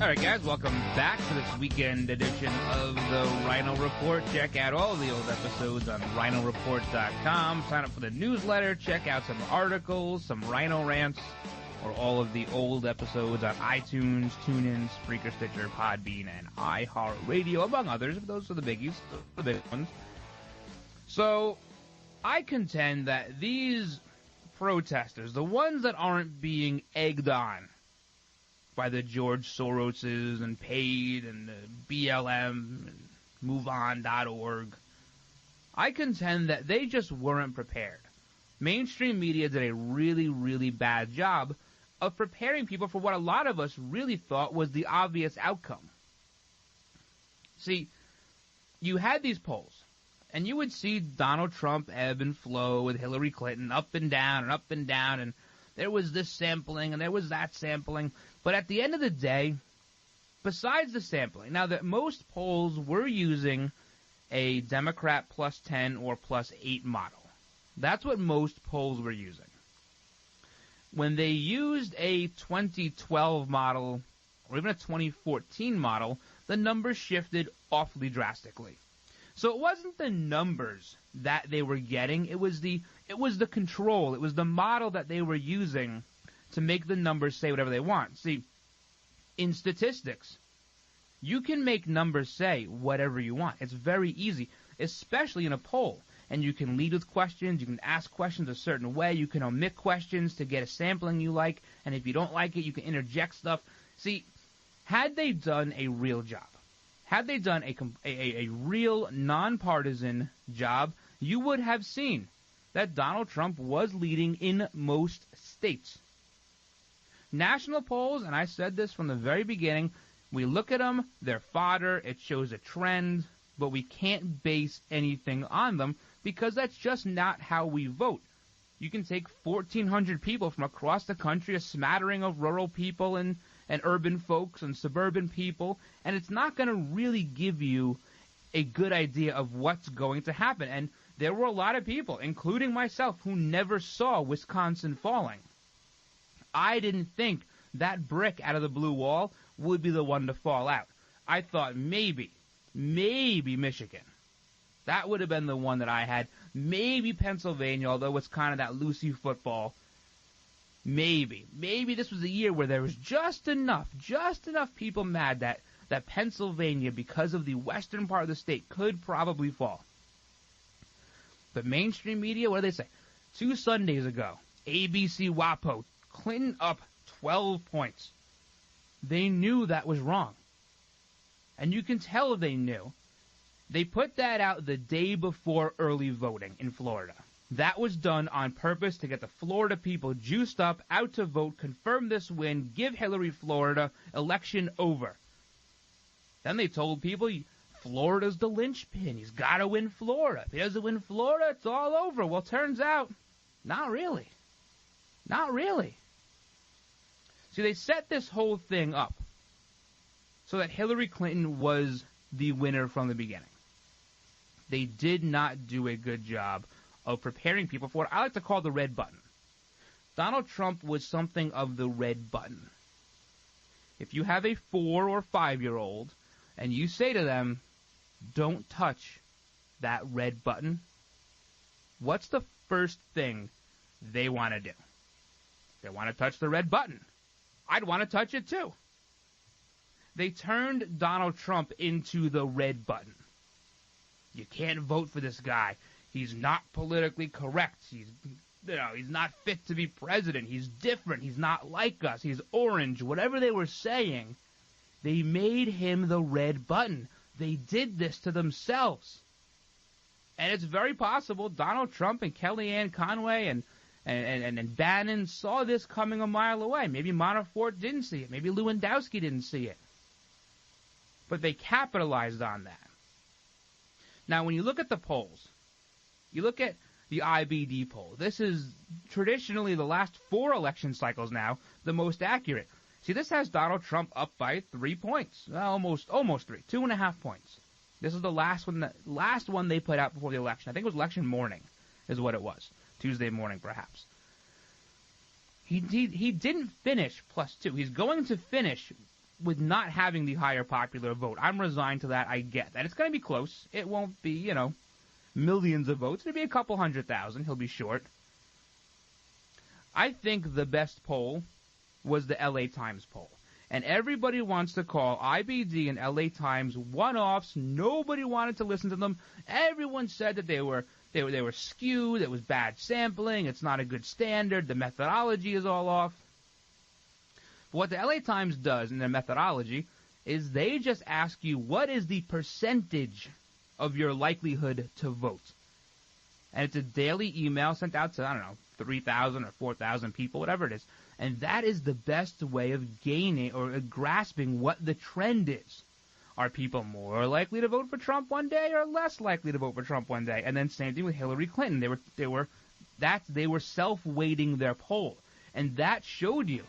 S17: All right, guys, welcome back to this weekend edition of the Ryno Report. Check out all the old episodes on RynoReport.com. Sign up for the newsletter. Check out some articles, some Ryno rants, or all of the old episodes on iTunes, TuneIn, Spreaker, Stitcher, Podbean, and iHeartRadio, among others. Those are the biggies, the big ones. So I contend that these protesters, the ones that aren't being egged on by the George Soroses and paid and the BLM and MoveOn.org, I contend that they just weren't prepared. Mainstream media did a really, really bad job of preparing people for what a lot of us really thought was the obvious outcome. See, you had these polls, and you would see Donald Trump ebb and flow with Hillary Clinton up and down, and there was this sampling and there was that sampling. But at the end of the day, besides the sampling, now that most polls were using a Democrat plus 10 or plus 8 model. That's what most polls were using. When they used a 2012 model or even a 2014 model, the numbers shifted awfully drastically. So it wasn't the numbers that they were getting, it was the control, it was the model that they were using to make the numbers say whatever they want. See, in statistics, you can make numbers say whatever you want. It's very easy, especially in a poll. And you can lead with questions, you can ask questions a certain way, you can omit questions to get a sampling you like, and if you don't like it, you can interject stuff. See, had they done a real job, had they done a real nonpartisan job, you would have seen that Donald Trump was leading in most states. National polls, and I said this from the very beginning, we look at them, they're fodder, it shows a trend, but we can't base anything on them because that's just not how we vote. You can take 1,400 people from across the country, a smattering of rural people and urban folks and suburban people, and it's not going to really give you a good idea of what's going to happen. And there were a lot of people, including myself, who never saw Wisconsin falling. I didn't think that brick out of the blue wall would be the one to fall out. I thought maybe Michigan. That would have been the one that I had. Maybe Pennsylvania, although it's kind of that loosey football. Maybe this was a year where there was just enough people mad that Pennsylvania, because of the western part of the state, could probably fall. But mainstream media, what do they say? 2 Sundays ago, ABC WAPO, Clinton up 12 points. They knew that was wrong. And you can tell they knew. They put that out the day before early voting in Florida. That was done on purpose to get the Florida people juiced up, out to vote, confirm this win, give Hillary Florida, election over. Then they told people, Florida's the linchpin. He's got to win Florida. If he doesn't win Florida, it's all over. Well, turns out, not really. Not really. See, they set this whole thing up so that Hillary Clinton was the winner from the beginning. They did not do a good job of preparing people for what I like to call the red button. Donald Trump was something of the red button. If you have a 4 or 5-year-old and you say to them, don't touch that red button, what's the first thing they want to do? They want to touch the red button. I'd want to touch it too. They turned Donald Trump into the red button. You can't vote for this guy. He's not politically correct. He's not fit to be president. He's different. He's not like us. He's orange. Whatever they were saying, they made him the red button. They did this to themselves. And it's very possible Donald Trump and Kellyanne Conway and Bannon saw this coming a mile away. Maybe Manafort didn't see it. Maybe Lewandowski didn't see it. But they capitalized on that. Now, when you look at the polls, you look at the IBD poll. This is traditionally the last 4 election cycles now the most accurate. See, this has Donald Trump up by 3 points, almost 3, 2.5 points. This is the last one they put out before the election. I think it was election morning, is what it was, Tuesday morning perhaps. He didn't finish +2. He's going to finish with not having the higher popular vote. I'm resigned to that. I get that. It's going to be close. It won't be, millions of votes. It'll be a couple 100,000. He'll be short. I think the best poll was the LA Times poll. And everybody wants to call IBD and LA Times one-offs. Nobody wanted to listen to them. Everyone said that they were skewed. It was bad sampling. It's not a good standard. The methodology is all off. What the LA Times does in their methodology is they just ask you what is the percentage of your likelihood to vote. And it's a daily email sent out to, 3,000 or 4,000 people, whatever it is. And that is the best way of gaining or grasping what the trend is. Are people more likely to vote for Trump one day or less likely to vote for Trump one day? And then same thing with Hillary Clinton. They were self-weighting their poll. And that showed you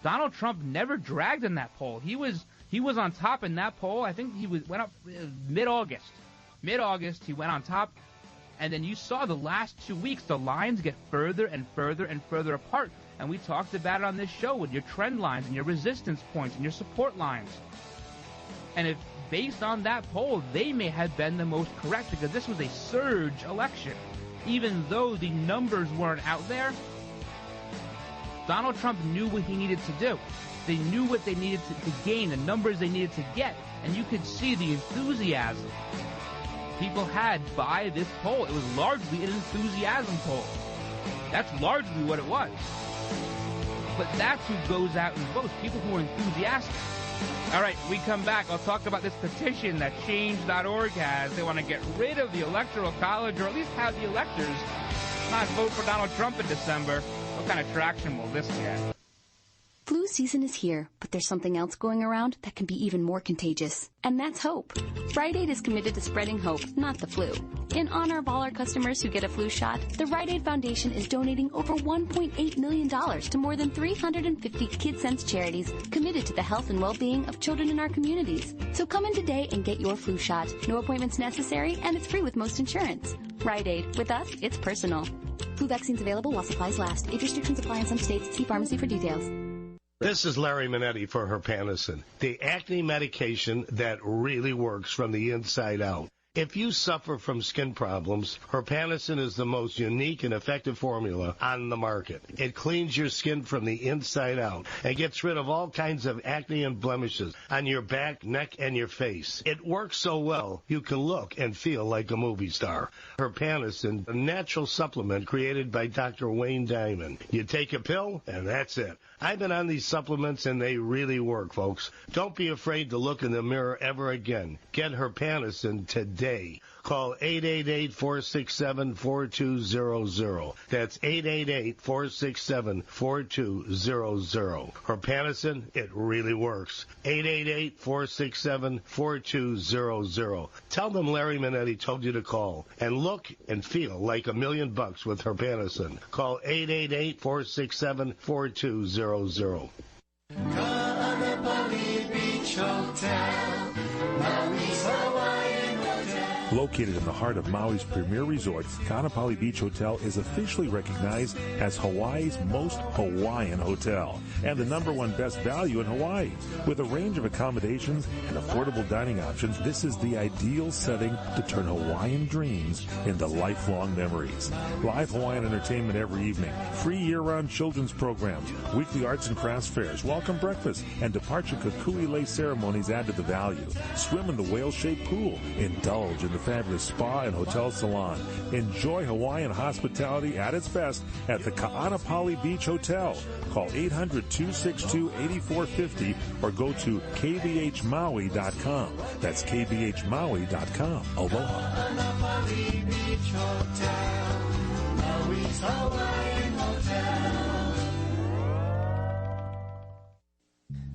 S17: Donald Trump never dragged in that poll. He was on top in that poll. I think went up mid-August. Mid-August, he went on top. And then you saw the last 2 weeks, the lines get further and further and further apart. And we talked about it on this show with your trend lines and your resistance points and your support lines. And if based on that poll, they may have been the most correct because this was a surge election. Even though the numbers weren't out there, Donald Trump knew what he needed to do. They knew what they needed to gain, the numbers they needed to get. And you could see the enthusiasm people had by this poll. It was largely an enthusiasm poll. That's largely what it was. But that's who goes out and votes, people who are enthusiastic. All right, we come back. I'll talk about this petition that Change.org has. They want to get rid of the Electoral College, or at least have the electors not vote for Donald Trump in December. What kind of traction will this get?
S1: Flu season is here, but there's something else going around that can be even more contagious, and that's hope. Rite Aid is committed to spreading hope, not the flu. In honor of all our customers who get a flu shot, the Rite Aid Foundation is donating over $1.8 million to more than 350 KidSense charities committed to the health and well-being of children in our communities. So come in today and get your flu shot. No appointments necessary, and it's free with most insurance. Rite Aid. With us, it's personal. Flu vaccines available while supplies last. Age restrictions apply in some states. See pharmacy for details.
S4: This is Larry Minetti for Herpanicin, the acne medication that really works from the inside out. If you suffer from skin problems, Herpanicin is the most unique and effective formula on the market. It cleans your skin from the inside out and gets rid of all kinds of acne and blemishes on your back, neck, and your face. It works so well, you can look and feel like a movie star. Herpanicin, a natural supplement created by Dr. Wayne Diamond. You take a pill, and that's it. I've been on these supplements, and they really work, folks. Don't be afraid to look in the mirror ever again. Get Herpanicin today. Call 888-467-4200. That's 888-467-4200. Herpanicin, it really works. 888-467-4200. Tell them Larry Minetti told you to call. And look and feel like $1 million with Herpanicin. Call 888-467-4200.
S15: Kaanapali Beach Hotel, Maui's Hawaiian Hotel.
S18: Located in the heart of Maui's premier resort, Kaanapali Beach Hotel is officially recognized as Hawaii's most Hawaiian hotel and the #1 best value in Hawaii. With a range of accommodations and affordable dining options, this is the ideal setting to turn Hawaiian dreams into lifelong memories. Live Hawaiian entertainment every evening, free year-round children's programs, weekly arts and crafts fairs, welcome breakfast, and departure kukui lei ceremonies add to the value. Swim in the whale-shaped pool, indulge in the fabulous spa and hotel salon. Enjoy Hawaiian hospitality at its best at the Kaanapali Beach Hotel. Call 800-262-8450 or go to kbhmaui.com. That's kbhmaui.com. Aloha.
S15: Kaanapali Beach Hotel, Maui's Hawaiian Hotel.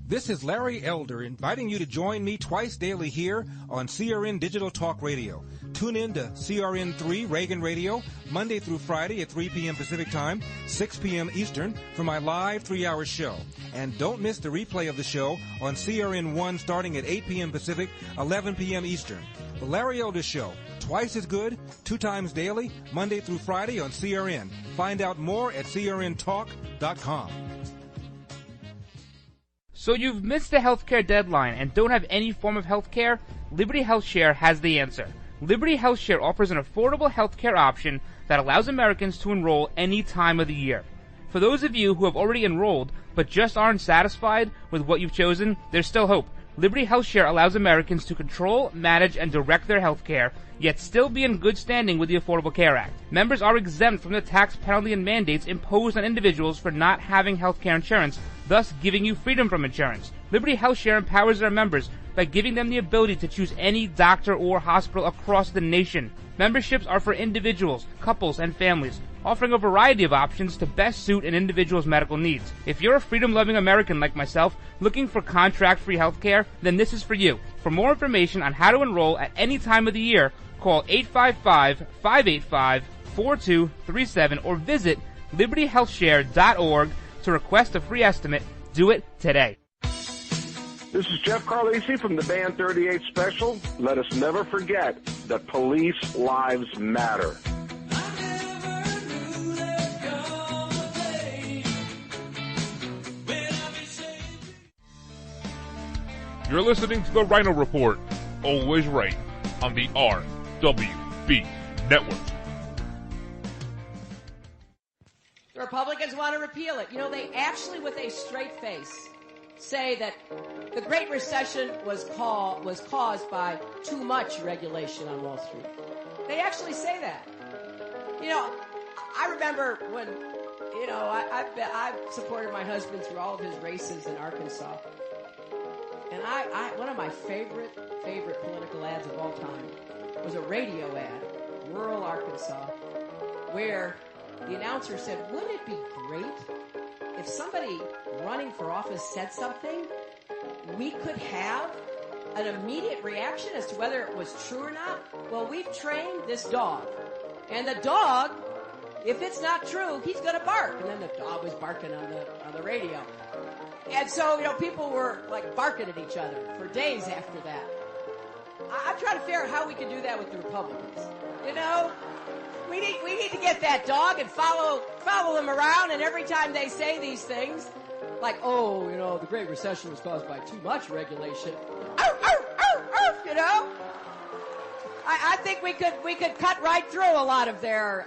S23: This is Larry Elder inviting you to join me twice daily here on CRN Digital Talk Radio. Tune in to CRN3 Reagan Radio Monday through Friday at 3 p.m. Pacific Time, 6 p.m. Eastern for my live 3-hour show. And don't miss the replay of the show on CRN1 starting at 8 p.m. Pacific, 11 p.m. Eastern. The Larry Elder Show, twice as good, 2 times daily, Monday through Friday on CRN. Find out more at crntalk.com.
S2: So you've missed the healthcare deadline and don't have any form of healthcare? Liberty HealthShare has the answer. Liberty HealthShare offers an affordable healthcare option that allows Americans to enroll any time of the year. For those of you who have already enrolled but just aren't satisfied with what you've chosen, there's still hope. Liberty HealthShare allows Americans to control, manage, and direct their healthcare, yet still be in good standing with the Affordable Care Act. Members are exempt from the tax penalty and mandates imposed on individuals for not having healthcare insurance, thus giving you freedom from insurance. Liberty HealthShare empowers their members by giving them the ability to choose any doctor or hospital across the nation. Memberships are for individuals, couples, and families, offering a variety of options to best suit an individual's medical needs. If you're a freedom-loving American like myself, looking for contract-free health care, then this is for you. For more information on how to enroll at any time of the year, call 855-585-4237 or visit libertyhealthshare.org to request a free estimate. Do it today.
S6: This is Jeff Carlisi from the Band 38 Special. Let us never forget that police lives matter.
S7: You're listening to the Ryno Report, always right, on the RWB Network.
S8: The Republicans want to repeal it. You know, they actually, with a straight face, say that the Great Recession was caused by too much regulation on Wall Street. They actually say that. You know, I remember when, you know, I've supported my husband through all of his races in Arkansas. And one of my favorite political ads of all time was a radio ad, rural Arkansas, where the announcer said, wouldn't it be great if somebody running for office said something, we could have an immediate reaction as to whether it was true or not? Well, we've trained this dog. And the dog, if it's not true, he's going to bark. And then the dog was barking on the radio. And so, you know, people were like barking at each other for days after that. I'm trying to figure out how we can do that with the Republicans. You know, we need to get that dog and follow them around, and every time they say these things, like, oh, you know, the Great Recession was caused by too much regulation. You know, I think we could cut right through a lot of their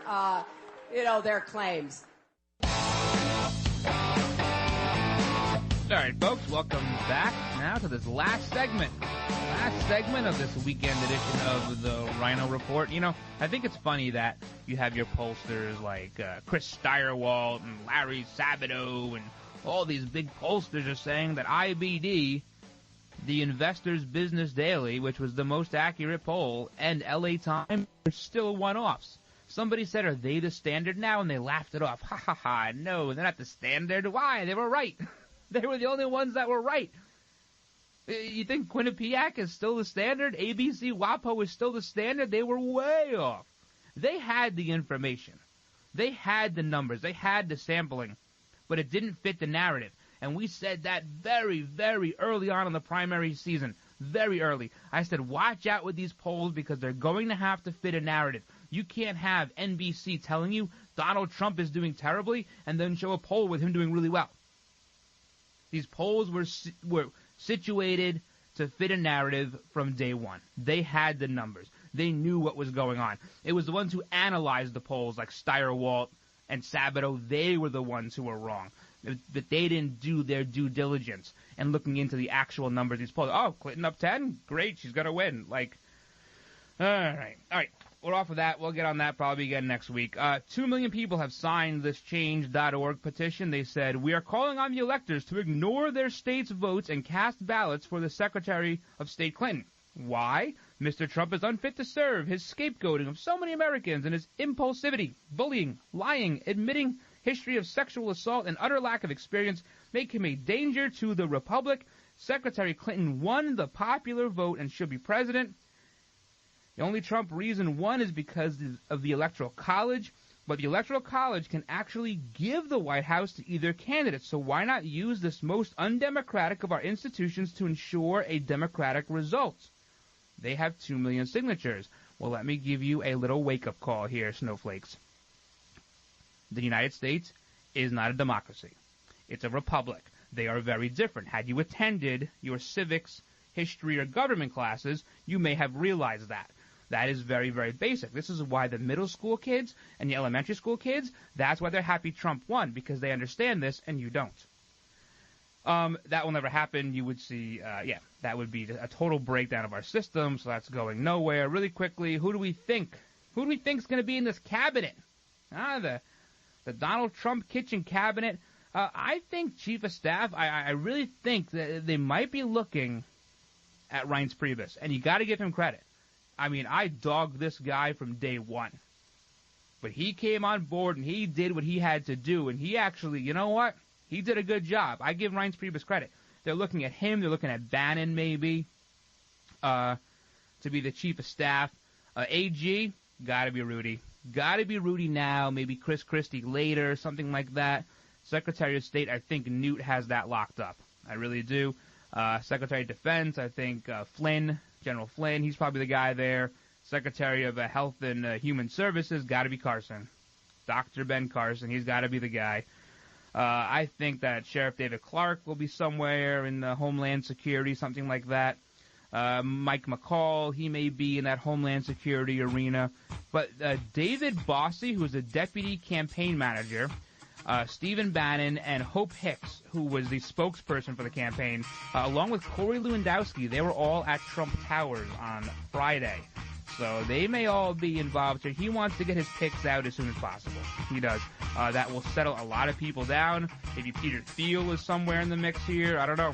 S8: their claims.
S2: All right, folks, welcome back now to this last segment of this weekend edition of the Ryno Report. You know, I think it's funny that you have your pollsters like Chris Steyerwalt and Larry Sabato and all these big pollsters are saying that IBD, the Investors Business Daily, which was the most accurate poll, and LA Times are still one-offs. Somebody said, are they the standard now? And they laughed it off. Ha, ha, ha. No, they're not the standard. Why? They were right. They were the only ones that were right. You think Quinnipiac is still the standard? ABC WAPO is still the standard? They were way off. They had the information. They had the numbers. They had the sampling. But it didn't fit the narrative. And we said that very, very early on in the primary season. Very early. I said, watch out with these polls because they're going to have to fit a narrative. You can't have NBC telling you Donald Trump is doing terribly and then show a poll with him doing really well. These polls were situated to fit a narrative from day one. They had the numbers. They knew what was going on. It was the ones who analyzed the polls, like Steyerwalt and Sabato. They were the ones who were wrong. But they didn't do their due diligence and looking into the actual numbers of these polls. Oh, Clinton up 10? Great, she's going to win. Like, all right. We're off of that. We'll get on that probably again next week. 2 million people have signed this change.org petition. They said, we are calling on the electors to ignore their state's votes and cast ballots for the Secretary of State Clinton. Why? Mr. Trump is unfit to serve. His scapegoating of so many Americans and his impulsivity, bullying, lying, admitting history of sexual assault, and utter lack of experience make him a danger to the Republic. Secretary Clinton won the popular vote and should be president. The only Trump reason won is because of the Electoral College, but the Electoral College can actually give the White House to either candidate, so why not use this most undemocratic of our institutions to ensure a democratic result? They have 2 million signatures. Well, let me give you a little wake-up call here, snowflakes. The United States is not a democracy. It's a republic. They are very different. Had you attended your civics, history, or government classes, you may have realized that. That is very, very basic. This is why the middle school kids and the elementary school kids, that's why they're happy Trump won, because they understand this and you don't. That will never happen. You would see, that would be a total breakdown of our system, so that's going nowhere. Really quickly, who do we think is going to be in this cabinet? The Donald Trump kitchen cabinet. I think Chief of Staff, I really think that they might be looking at Reince Priebus, and you got to give him credit. I mean, I dogged this guy from day one. But he came on board, and he did what he had to do, and he actually, you know what? He did a good job. I give Reince Priebus credit. They're looking at him. They're looking at Bannon, maybe, to be the Chief of Staff. AG, got to be Rudy. Got to be Rudy now, maybe Chris Christie later, something like that. Secretary of State, I think Newt has that locked up. I really do. Secretary of Defense, I think Flynn, General Flynn, he's probably the guy there. Secretary of Health and Human Services, got to be Carson. Dr. Ben Carson, he's got to be the guy. I think that Sheriff David Clark will be somewhere in Homeland Security, something like that. Mike McCall, he may be in that Homeland Security arena. But David Bossy, who is a deputy campaign manager, Stephen Bannon, and Hope Hicks, who was the spokesperson for the campaign, along with Corey Lewandowski, they were all at Trump Towers on Friday. So they may all be involved. So he wants to get his picks out as soon as possible. He does. That will settle a lot of people down. Maybe Peter Thiel is somewhere in the mix here. I don't know.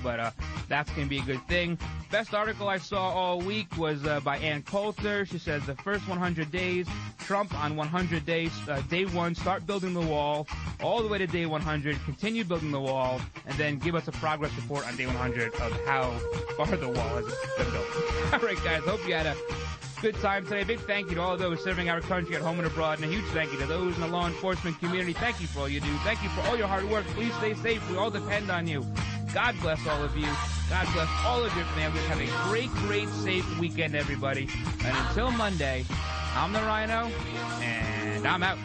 S2: But that's going to be a good thing. Best article I saw all week was by Ann Coulter. She says the first 100 days, Trump on 100 days, day one, start building the wall, all the way to day 100, continue building the wall, and then give us a progress report on day 100 of how far the wall has been built. All right, guys, hope you had a good time today. Big thank you to all those serving our country at home and abroad, and a huge thank you to those in the law enforcement community. Thank you for all you do. Thank you for all your hard work. Please stay safe. We all depend on you. God bless all of you. God bless all of your families. Have a great, great, safe weekend, everybody. And until Monday, I'm the Ryno, and I'm out.